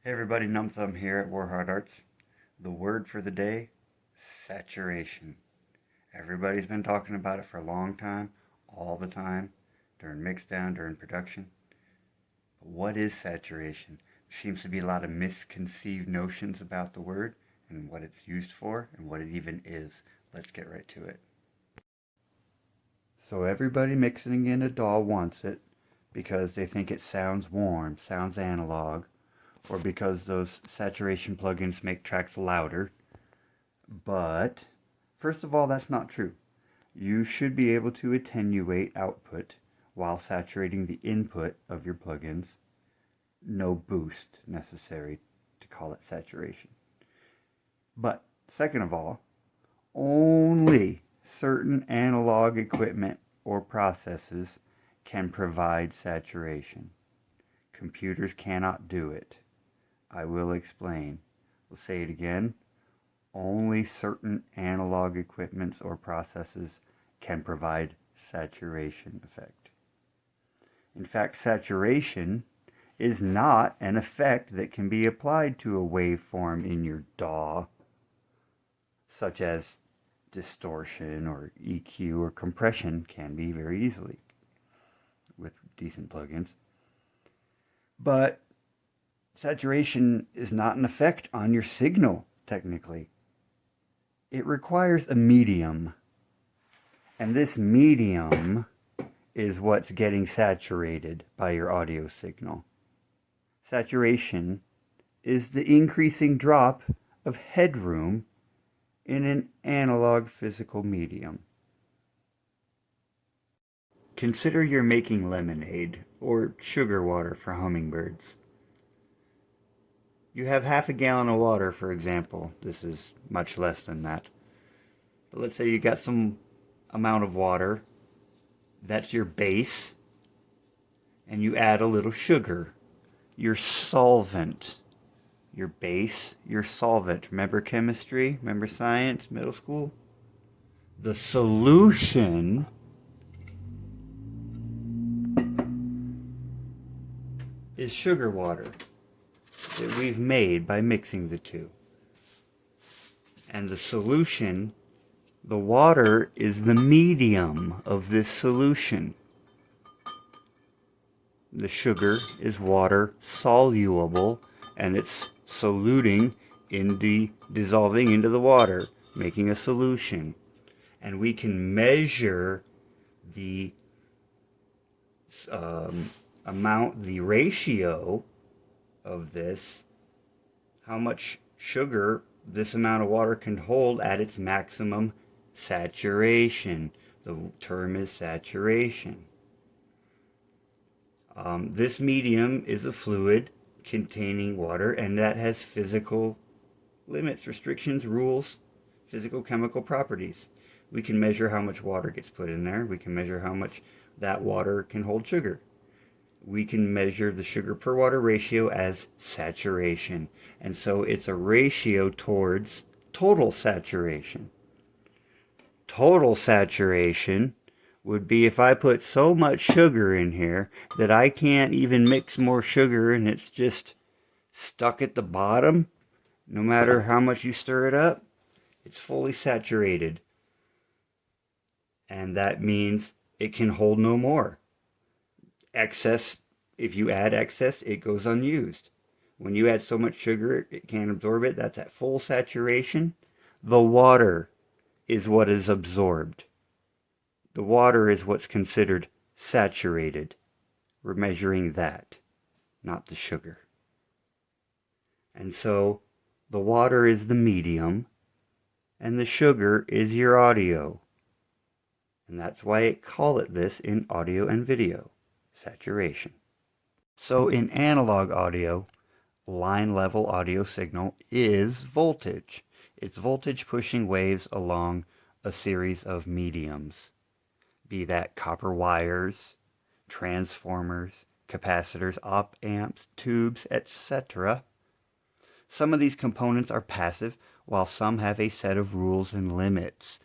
Hey everybody, Numb Thumb here at Warhard Arts. The word for the day, saturation. Everybody's been talking about it for a long time, all the time, during mixdown, during production. But what is saturation? There seems to be a lot of misconceived notions about the word and what it's used for and what it even is. Let's get right to it. So everybody mixing in a DAW wants it because they think it sounds warm, sounds analog, or because those saturation plugins make tracks louder. But first of all, that's not true. You should be able to attenuate output while saturating the input of your plugins. No boost necessary to call it saturation. But second of all, only certain analog equipment or processes can provide saturation. Computers cannot do it. I will explain. We'll say it again. Only certain analog equipments or processes can provide saturation effect. In fact, saturation is not an effect that can be applied to a waveform in your DAW, such as distortion or EQ or compression can be very easily with decent plugins. But saturation is not an effect on your signal, technically. It requires a medium. And this medium is what's getting saturated by your audio signal. Saturation is the increasing drop of headroom in an analog physical medium. Consider you're making lemonade or sugar water for hummingbirds. You have half a gallon of water, for example. This is much less than that. But let's say you got some amount of water. That's your base. And you add a little sugar. Your solvent. Your base, your solvent. Remember chemistry? Remember science? Middle school? The solution is sugar water that we've made by mixing the two. And the solution, the water, is the medium of this solution. The sugar is water soluble, and it's soluting dissolving into the water, making a solution. And we can measure the the ratio of this, how much sugar this amount of water can hold at its maximum saturation. The term is saturation. This medium is a fluid containing water, and that has physical limits, restrictions, rules, physical chemical properties. We can measure how much water gets put in there. We can measure how much that water can hold sugar. We can measure the sugar per water ratio as saturation. And so it's a ratio towards total saturation. Total saturation would be if I put so much sugar in here that I can't even mix more sugar and it's just stuck at the bottom. No matter how much you stir it up, it's fully saturated. And that means it can hold no more. Excess, if you add excess, it goes unused. When you add so much sugar, it can't absorb it. That's at full saturation. The water is what is absorbed. The water is what's considered saturated. We're measuring that, not the sugar. And so the water is the medium, and the sugar is your audio. And that's why I call it this in audio and video. Saturation. So in analog audio, line level audio signal is voltage. It's voltage pushing waves along a series of mediums, be that copper wires, transformers, capacitors, op amps, tubes, etc. Some of these components are passive, while some have a set of rules and limits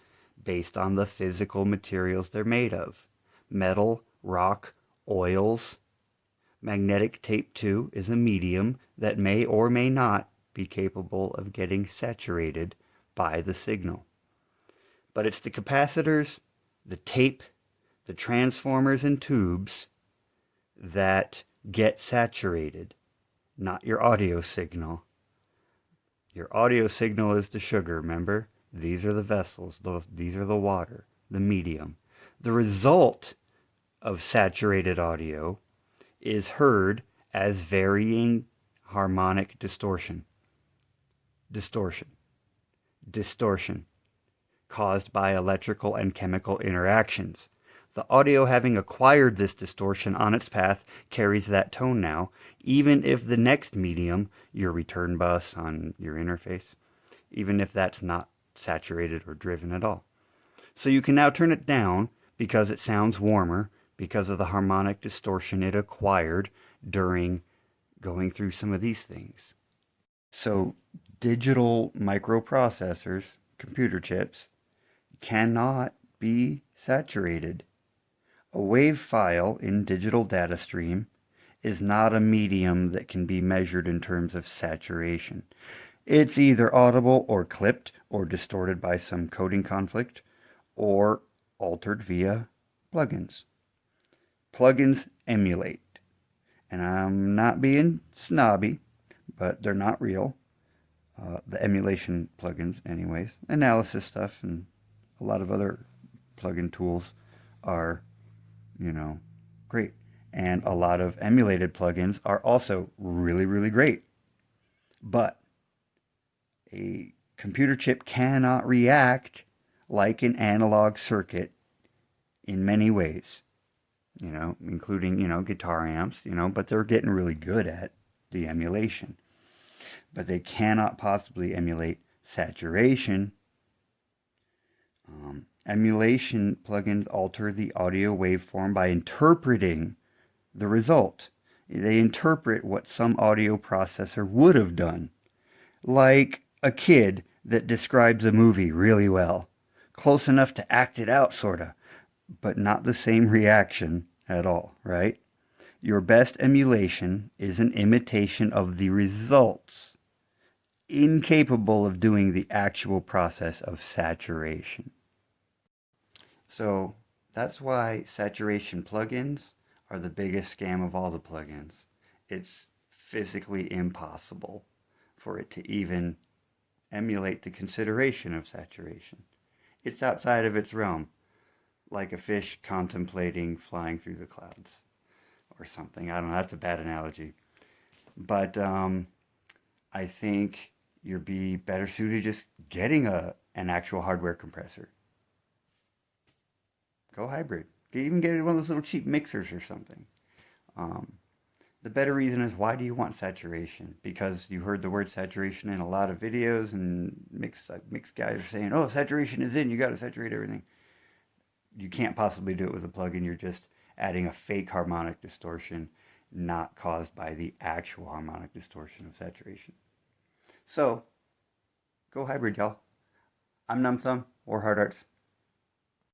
based on the physical materials they're made of. Metal, rock, oils. Magnetic tape 2 is a medium that may or may not be capable of getting saturated by the signal. But it's the capacitors, the tape, the transformers and tubes that get saturated, not your audio signal. Your audio signal is the sugar, remember? These are the vessels, these are the water, the medium. The result of saturated audio is heard as varying harmonic distortion. Distortion. Distortion. Caused by electrical and chemical interactions. The audio, having acquired this distortion on its path, carries that tone now, even if the next medium, your return bus on your interface, even if that's not saturated or driven at all. So you can now turn it down because it sounds warmer, because of the harmonic distortion it acquired during going through some of these things. So digital microprocessors, computer chips, cannot be saturated. A WAV file in digital data stream is not a medium that can be measured in terms of saturation. It's either audible or clipped or distorted by some coding conflict or altered via plugins. Plugins emulate. And I'm not being snobby, but they're not real. The emulation plugins, anyways. Analysis stuff and a lot of other plugin tools are, great. And a lot of emulated plugins are also really, really great. But a computer chip cannot react like an analog circuit in many ways, including, guitar amps, but they're getting really good at the emulation. But they cannot possibly emulate saturation. Emulation plugins alter the audio waveform by interpreting the result. They interpret what some audio processor would have done. Like a kid that describes a movie really well. Close enough to act it out, sorta, but not the same reaction at all, right? Your best emulation is an imitation of the results, incapable of doing the actual process of saturation. So that's why saturation plugins are the biggest scam of all the plugins. It's physically impossible for it to even emulate the consideration of saturation. It's outside of its realm, like a fish contemplating flying through the clouds or something. I don't know, that's a bad analogy. But I think you'd be better suited just getting an actual hardware compressor. Go hybrid. Even get one of those little cheap mixers or something. The better reason is, why do you want saturation? Because you heard the word saturation in a lot of videos, and mix guys are saying, oh, saturation is in, you got to saturate everything. You can't possibly do it with a plugin. You're just adding a fake harmonic distortion, not caused by the actual harmonic distortion of saturation. So, go hybrid, y'all. I'm Numb Thumb, or Hard Arts.